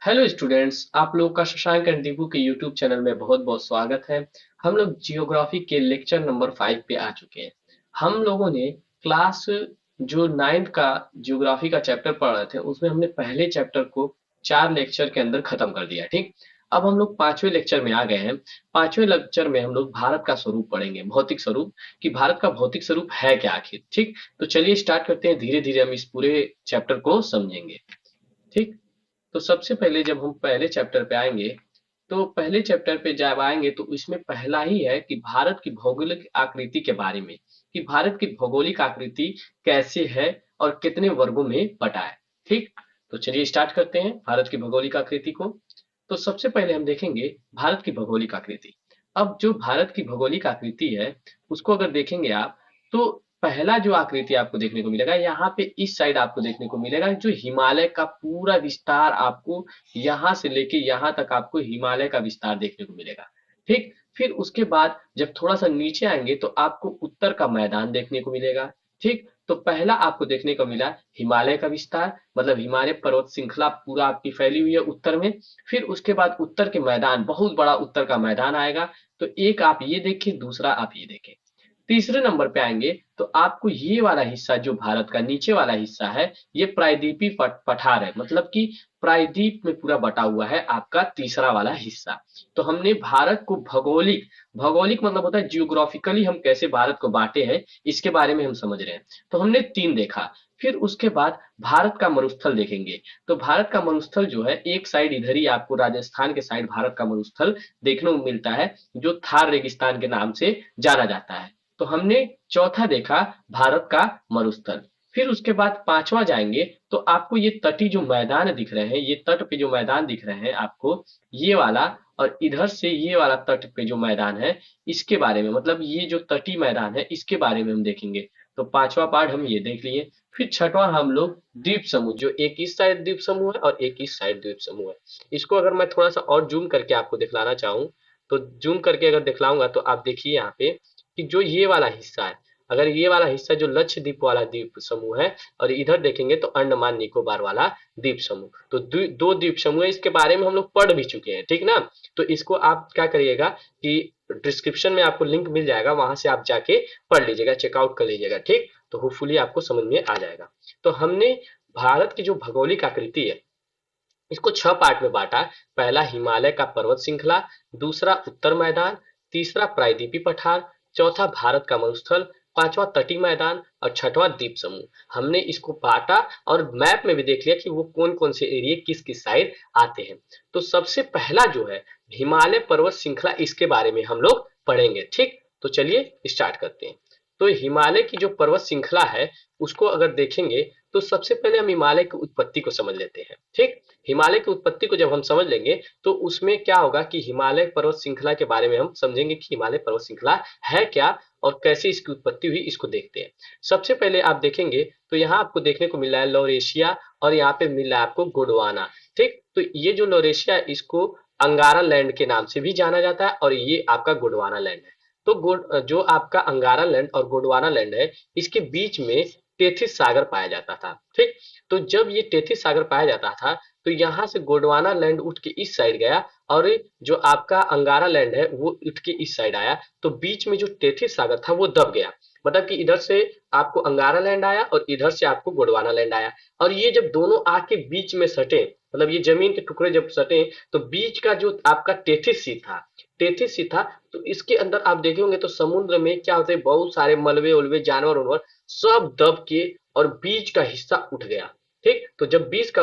Hello students, आप लोग का शशांक एंड दीपू के यूट्यूब चैनल में बहुत बहुत स्वागत है। हम लोग जियोग्राफी के लेक्चर नंबर 5 पे आ चुके हैं। हम लोगों ने क्लास जो 9th का जियोग्राफी का चैप्टर पढ़ रहे थे उसमें हमने पहले चैप्टर को 4 लेक्चर के अंदर खत्म कर दिया। ठीक, अब हम लोग 5वें लेक्चर में आ गए हैं। 5वें लेक्चर में हम लोग भारत का स्वरूप पढ़ेंगे, भौतिक स्वरूप, कि भारत का भौतिक स्वरूप है क्या आखिर। ठीक, तो चलिए स्टार्ट करते हैं। धीरे धीरे हम इस पूरे चैप्टर को समझेंगे। ठीक, तो सबसे पहले जब हम पहले चैप्टर पे आएंगे, तो पहले चैप्टर पे जब आएंगे तो इसमें पहला ही है कि भारत की भौगोलिक आकृति के बारे में, कि भारत की भौगोलिक आकृति कैसे है और कितने वर्गों में बटा है। ठीक, तो चलिए स्टार्ट करते हैं भारत की भौगोलिक आकृति को। तो सबसे पहले हम देखेंगे भारत की भौगोलिक आकृति। अब जो भारत की भौगोलिक आकृति है उसको अगर देखेंगे आप, तो पहला जो आकृति आपको देखने को मिलेगा यहाँ पे, इस साइड आपको देखने को मिलेगा जो हिमालय का पूरा विस्तार, आपको यहाँ से लेके यहाँ तक आपको हिमालय का विस्तार देखने को मिलेगा। ठीक, फिर उसके बाद जब थोड़ा सा नीचे आएंगे तो आपको उत्तर का मैदान देखने को मिलेगा। ठीक, तो पहला आपको देखने को मिला हिमालय का विस्तार, मतलब हिमालय पर्वत श्रृंखला पूरा आपकी फैली हुई है उत्तर में। फिर उसके बाद उत्तर के मैदान, बहुत बड़ा उत्तर का मैदान आएगा। तो एक आप ये देखें, दूसरा आप ये देखें। तीसरे नंबर पे आएंगे तो आपको ये वाला हिस्सा जो भारत का नीचे वाला हिस्सा है, ये प्रायद्वीपीय पठार है, मतलब कि प्रायद्वीप में पूरा बटा हुआ है आपका तीसरा वाला हिस्सा। तो हमने भारत को भौगोलिक, भौगोलिक मतलब होता है जियोग्राफिकली हम कैसे भारत को बांटे हैं, इसके बारे में हम समझ रहे हैं। तो हमने 3 देखा। फिर उसके बाद भारत का मरुस्थल देखेंगे। तो भारत का मरुस्थल जो है, एक साइड इधर ही आपको राजस्थान के साइड भारत का मरुस्थल देखने को मिलता है, जो थार रेगिस्तान के नाम से जाना जाता है। तो हमने चौथा देखा भारत का मरुस्थल। फिर उसके बाद पांचवा जाएंगे तो आपको ये तटी जो मैदान दिख रहे हैं, ये तट पे जो मैदान दिख रहे हैं आपको, ये वाला और इधर से ये वाला तट पे जो मैदान है, इसके बारे में, मतलब ये जो तटी मैदान है इसके बारे में हम देखेंगे। तो पांचवा पार्ट हम ये देख लिए। फिर छठवां हम लोग द्वीप समूह, जो एक इस साइड द्वीप समूह है और एक इस साइड द्वीप समूह है, इसको अगर मैं थोड़ा सा और जूम करके आपको दिखलाना चाहूँ, तो जूम करके अगर दिखलाऊंगा तो आप देखिए यहाँ पे कि जो ये वाला हिस्सा है, अगर ये वाला हिस्सा जो लक्षद्वीप वाला द्वीप समूह है, और इधर देखेंगे तो अंडमान निकोबार वाला द्वीप समूह, तो दो द्वीप समूह है। इसके बारे में हम लोग पढ़ भी चुके हैं, ठीक ना। तो इसको आप क्या करिएगा कि डिस्क्रिप्शन में आपको लिंक मिल जाएगा, वहां से आप जाके पढ़ लीजिएगा, चेकआउट कर लीजिएगा। ठीक, तो होपफुली आपको समझ में आ जाएगा। तो हमने भारत की जो भौगोलिक आकृति है इसको 6 पार्ट में बांटा। पहला हिमालय का पर्वत श्रृंखला, दूसरा उत्तर मैदान, तीसरा प्रायद्वीपीय पठार, चौथा भारत का मरुस्थल, पांचवा तटीय मैदान और छठवां द्वीप समूह। हमने इसको बांटा और मैप में भी देख लिया कि वो कौन कौन से एरिया किस किस साइड आते हैं। तो सबसे पहला जो है हिमालय पर्वत श्रृंखला, इसके बारे में हम लोग पढ़ेंगे। ठीक, तो चलिए स्टार्ट करते हैं। तो हिमालय की जो पर्वत श्रृंखला है उसको अगर देखेंगे तो सबसे पहले हम हिमालय की उत्पत्ति को समझ लेते हैं। ठीक, हिमालय की उत्पत्ति को जब हम समझ लेंगे तो उसमें क्या होगा कि हिमालय पर्वत श्रृंखला के बारे में हम समझेंगे कि हिमालय पर्वत श्रृंखला है क्या और कैसे इसकी उत्पत्ति हुई, इसको देखते हैं। सबसे पहले आप देखेंगे तो यहाँ आपको देखने को मिल रहा है लॉरेशिया, और यहाँ पे मिल रहा है आपको गोंडवाना। ठीक, तो ये जो लॉरेशिया, इसको अंगारा लैंड के नाम से भी जाना जाता है और ये आपका गोंडवाना लैंड है। तो जो आपका अंगारा लैंड और गोंडवाना लैंड है, इसके बीच में टेथिस सागर पाया जाता था। ठीक, तो जब ये टेथिस सागर पाया जाता था तो यहाँ से गोंडवाना लैंड उठ के इस साइड गया, और जो आपका अंगारा लैंड है वो उठ के इस साइड आया। तो बीच में जो टेथिस सागर था वो दब गया, मतलब कि इधर से आपको अंगारा लैंड आया और इधर से आपको गोंडवाना लैंड आया। और ये जब दोनों आके बीच में सटे, मतलब ये जमीन के टुकड़े जब सटे, तो बीच का जो आपका टेथिस सी था, टेथिस सी था, तो इसके अंदर आप देखे होंगे तो समुद्र में क्या होते हैं, बहुत सारे मलबे उलबे, जानवर उनवर सब दब के और बीच का हिस्सा उठ गया। ठीक, तो जब बीच का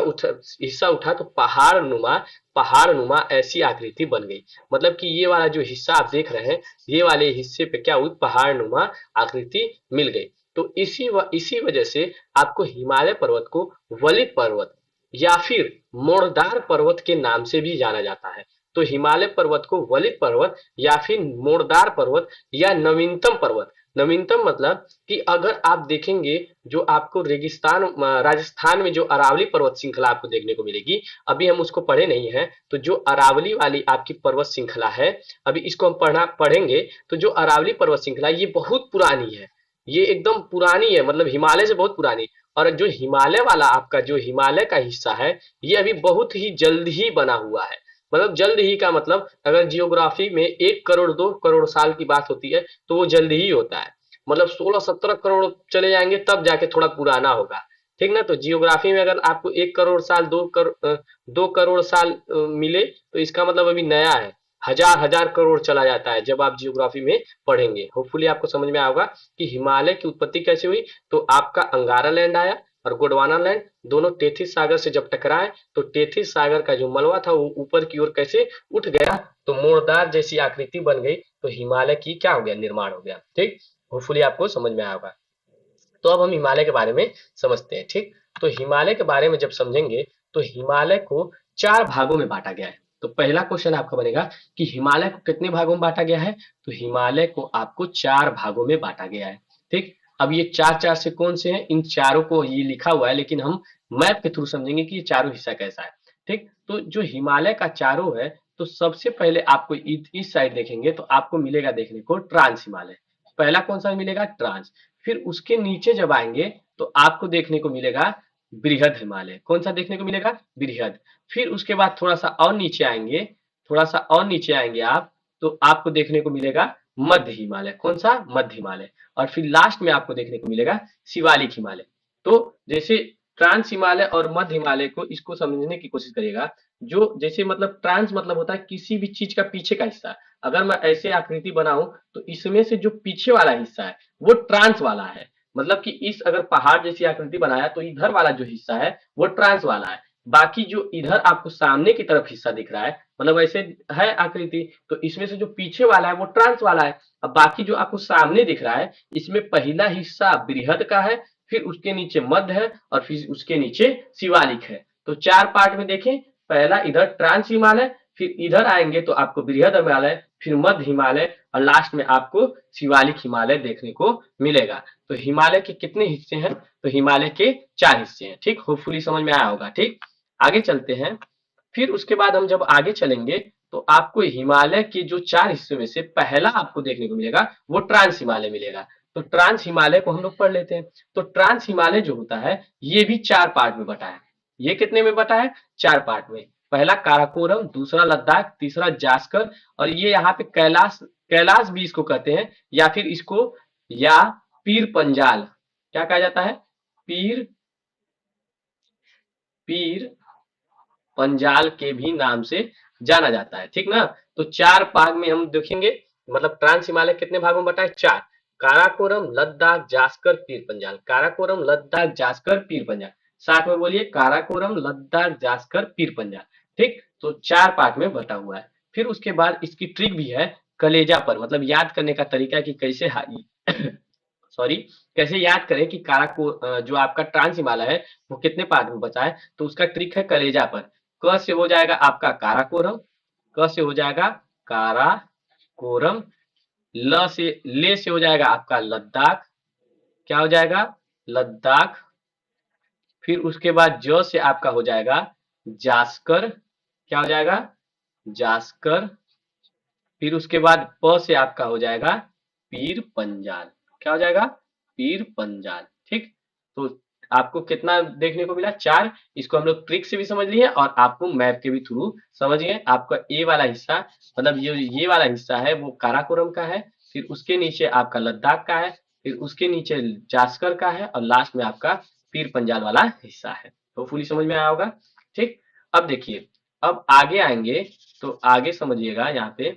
हिस्सा उठा तो पहाड़ नुमा ऐसी आकृति बन गई। मतलब कि ये वाला जो हिस्सा आप देख रहे हैं, ये वाले हिस्से पे क्या हुई, पहाड़ नुमा आकृति मिल गई। तो इसी वजह से आपको हिमालय पर्वत को वलित पर्वत या फिर मोड़दार पर्वत के नाम से भी जाना जाता है। तो हिमालय पर्वत को वलित पर्वत या फिर मोड़दार पर्वत या नवीनतम पर्वत, नवीनतम मतलब कि अगर आप देखेंगे जो आपको रेगिस्तान राजस्थान में जो अरावली पर्वत श्रृंखला आपको देखने को मिलेगी, अभी हम उसको पढ़े नहीं है, तो जो अरावली वाली आपकी पर्वत श्रृंखला है, अभी इसको हम पढ़ेंगे। तो जो अरावली पर्वत श्रृंखला ये बहुत पुरानी है, ये एकदम पुरानी है, मतलब हिमालय से बहुत पुरानी। और जो हिमालय वाला आपका जो हिमालय का हिस्सा है, ये अभी बहुत ही जल्द ही बना हुआ है। मतलब जल्द ही का मतलब, अगर जियोग्राफी में 1 करोड़ 2 करोड़ साल की बात होती है तो वो जल्द ही होता है। मतलब 16-17 करोड़ चले जाएंगे तब जाके थोड़ा पुराना होगा। ठीक ना। तो जियोग्राफी में अगर आपको 1 करोड़ साल 2 करोड़ साल मिले तो इसका मतलब अभी नया है। हजार हजार करोड़ चला जाता है जब आप जियोग्राफी में पढ़ेंगे। होपफुली आपको समझ में आएगा कि हिमालय की उत्पत्ति कैसे हुई। तो आपका अंगारा लैंड आया और गोंडवाना लैंड, दोनों टेथिस सागर से जब टकराए तो टेथिस सागर का जो मलबा था वो ऊपर की ओर कैसे उठ गया, तो मोरदार जैसी आकृति बन गई, तो हिमालय की क्या हो गया, निर्माण हो गया। ठीक। होपफुली आपको समझ में आया होगा। तो अब हम हिमालय के बारे में समझते हैं। ठीक। तो हिमालय के बारे में जब समझेंगे तो हिमालय को 4 भागों में बांटा गया है। तो पहला क्वेश्चन आपका बनेगा कि हिमालय को कितने भागों में बांटा गया है। तो हिमालय को आपको 4 भागों में बांटा गया है। ठीक। अब ये चार चार से कौन से हैं, इन चारों को ये लिखा हुआ है, लेकिन हम मैप के थ्रू समझेंगे कि ये चारों हिस्सा कैसा है। ठीक। तो जो हिमालय का चारों है, तो सबसे पहले आपको इस साइड देखेंगे तो आपको मिलेगा देखने को ट्रांस हिमालय। पहला कौन सा मिलेगा, ट्रांस। फिर उसके नीचे जब आएंगे तो आपको देखने को मिलेगा बृहद हिमालय। कौन सा देखने को मिलेगा, बृहद। फिर उसके बाद थोड़ा सा और नीचे आएंगे, थोड़ा सा और नीचे आएंगे आप, तो आपको देखने को मिलेगा मध्य हिमालय। कौन सा, मध्य हिमालय। और फिर लास्ट में आपको देखने को मिलेगा शिवालिक हिमालय। तो जैसे ट्रांस हिमालय और मध्य हिमालय को, इसको समझने की कोशिश करिएगा। जो जैसे मतलब ट्रांस मतलब होता है किसी भी चीज का पीछे का हिस्सा। अगर मैं ऐसे आकृति बनाऊं तो इसमें से जो पीछे वाला हिस्सा है वो ट्रांस वाला है। मतलब कि इस अगर पहाड़ जैसी आकृति बनाया तो इधर वाला जो हिस्सा है वो ट्रांस वाला है। बाकी जो इधर आपको सामने की तरफ हिस्सा दिख रहा है, मतलब ऐसे है आकृति, तो इसमें से जो पीछे वाला है वो ट्रांस वाला है। अब बाकी जो आपको सामने दिख रहा है, इसमें पहला हिस्सा बृहद का है, फिर उसके नीचे मध्य है और फिर उसके नीचे शिवालिक है। तो 4 पार्ट में देखें। पहला इधर ट्रांस हिमालय, फिर इधर आएंगे तो आपको बृहद हिमालय, फिर मध्य हिमालय और लास्ट में आपको शिवालिक हिमालय देखने को मिलेगा। तो हिमालय के कितने हिस्से हैं, तो हिमालय के 4 हिस्से हैं। ठीक। होपफुली समझ में आया होगा। ठीक। आगे चलते हैं। फिर उसके बाद हम जब आगे चलेंगे तो आपको हिमालय के जो 4 हिस्सों में से पहला आपको देखने को मिलेगा वो ट्रांस हिमालय मिलेगा। तो ट्रांस हिमालय को हम लोग पढ़ लेते हैं। तो ट्रांस हिमालय जो होता है ये भी 4 पार्ट में बटा है। ये कितने में बटा है, 4 पार्ट में। पहला काराकोरम, दूसरा लद्दाख, तीसरा जास्कर, और ये यहाँ पे कैलाश, कैलाश भी इसको कहते हैं, या फिर इसको या पीर पंजाल, क्या कहा जाता है, पीर, पीर पंजाल के भी नाम से जाना जाता है। ठीक ना। तो 4 भाग में हम देखेंगे। मतलब ट्रांस हिमालय कितने भागों में बटा है, 4। काराकोरम, लद्दाख, जास्कर, पीर पंजाल। काराकोरम, लद्दाख, जास्कर, पीर पंजाल। साथ में बोलिए, काराकोरम, लद्दाख, जास्कर, पीर पंजाल। ठीक। तो 4 पार्ट में बटा हुआ है। फिर उसके बाद इसकी ट्रिक भी है कलेजा पर, मतलब याद करने का तरीका कि कैसे सॉरी, कैसे याद करें कि काराको जो आपका ट्रांस हिमालय है वो कितने पार्ट में बचा है। तो उसका ट्रिक है कलेजा पर। क से हो जाएगा आपका काराकोरम, क से हो जाएगा काराकोरम, ल से ले से हो जाएगा आपका लद्दाख, क्या हो जाएगा, लद्दाख। फिर उसके बाद ज से आपका हो जाएगा जास्कर, क्या हो जाएगा, जास्कर। फिर उसके बाद प से आपका हो जाएगा पीर पंजाल, क्या हो जाएगा, पीर पंजाल। ठीक। तो आपको कितना देखने को मिला, 4। इसको हम लोग ट्रिक से भी समझ लिए और आपको मैप के भी थ्रू समझ गए। आपका ए वाला हिस्सा, मतलब ये वाला हिस्सा है वो काराकोरम का है, फिर उसके नीचे आपका लद्दाख का है, फिर उसके नीचे जास्कर का है और लास्ट में आपका पीर पंजाल वाला हिस्सा है। तो फुली समझ में आया होगा। ठीक। अब देखिए, अब आगे आएंगे तो आगे समझिएगा यहाँ पे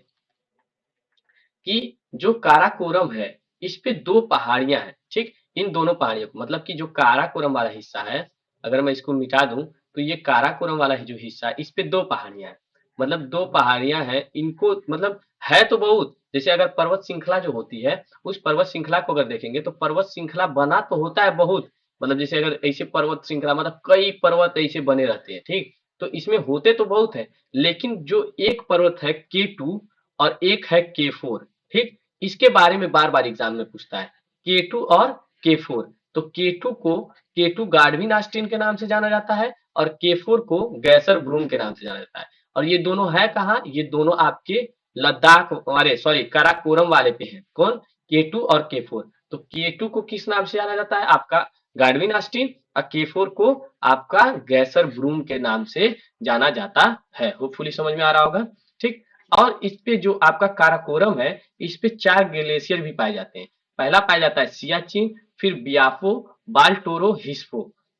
कि जो काराकोरम है इस पे 2 पहाड़ियां हैं। ठीक। इन दोनों पहाड़ियों को, मतलब कि जो काराकोरम वाला हिस्सा है, अगर मैं इसको मिटा दूं तो ये काराकोरम वाला जो हिस्सा है इस पे 2 पहाड़ियां हैं। मतलब 2 पहाड़ियां हैं, इनको मतलब है तो बहुत, जैसे अगर पर्वत श्रृंखला जो होती है उस पर्वत श्रृंखला को अगर देखेंगे तो पर्वत श्रृंखला बना तो होता है बहुत, मतलब जैसे अगर ऐसे पर्वत श्रृंखला मतलब कई पर्वत ऐसे बने रहते हैं। ठीक। तो इसमें होते तो बहुत है, लेकिन जो एक पर्वत है K2 और एक है K4। ठीक। इसके बारे में बार बार एग्जाम में पूछता है, K2 और K4। तो K2 को K2 गार्डविन ऑस्टिन के नाम से जाना जाता है और K4 को गैसर ब्रूम के नाम से जाना जाता है। और ये दोनों है कहाँ, ये दोनों आपके लद्दाख, अरे सॉरी, काराकोरम वाले पे हैं। कौन, K2 और K4। तो K2 को किस नाम से जाना जाता है? आपका गाडविन ऑस्टिन। और K4 को आपका गैसर ब्रून के नाम से जाना जाता है। होपफुली समझ में आ रहा होगा। ठीक। और इस पे जो आपका काराकोरम है, इस पे 4 ग्लेशियर भी पाए जाते हैं। पहला पाया जाता है सियाचिन, फिर बियाफो, बाल्टोरो,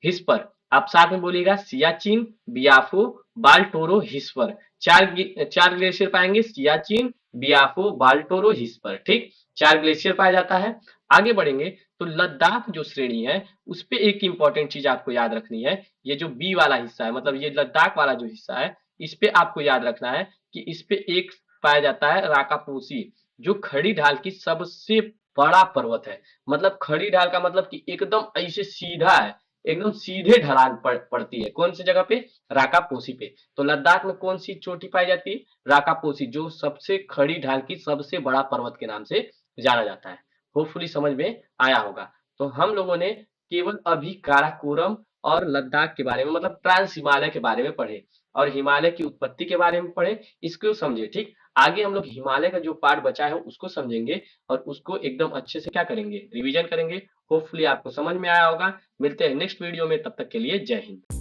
हिस्पर। आप साथ में बोलिएगा, सियाचिन, बियाफो, बाल्टोरो, हिस्पर। चार ग्लेशियर पाएंगे, सियाचिन, बियाफो, बाल्टोरो, हिस्पर। ठीक, 4 ग्लेशियर पाया जाता है। आगे बढ़ेंगे तो लद्दाख जो श्रेणी है, उस पे एक इंपॉर्टेंट चीज आपको याद रखनी है। ये जो बी वाला हिस्सा है, मतलब ये लद्दाख वाला जो हिस्सा है, इस पे आपको याद रखना है कि इस पे एक पाया जाता है राकापोसी, जो खड़ी ढाल की सबसे बड़ा पर्वत है। मतलब खड़ी ढाल का मतलब कि एकदम ऐसे सीधा है, एकदम सीधे ढलान पड़ती है। कौन सी जगह पे? राकापोसी पे। तो लद्दाख में कौन सी चोटी पाई जाती है? राकापोसी, जो सबसे खड़ी ढाल की सबसे बड़ा पर्वत के नाम से जाना जाता है। होपफुली समझ में आया होगा। तो हम लोगों ने केवल अभी काराकोरम और लद्दाख के बारे में, मतलब ट्रांस हिमालय के बारे में पढ़े, और हिमालय की उत्पत्ति के बारे में पढ़े, इसको समझे। ठीक, आगे हम लोग हिमालय का जो पार्ट बचा है उसको समझेंगे, और उसको एकदम अच्छे से क्या करेंगे? रिवीजन करेंगे। होपफुली आपको समझ में आया होगा। मिलते हैं नेक्स्ट वीडियो में, तब तक के लिए जय हिंद।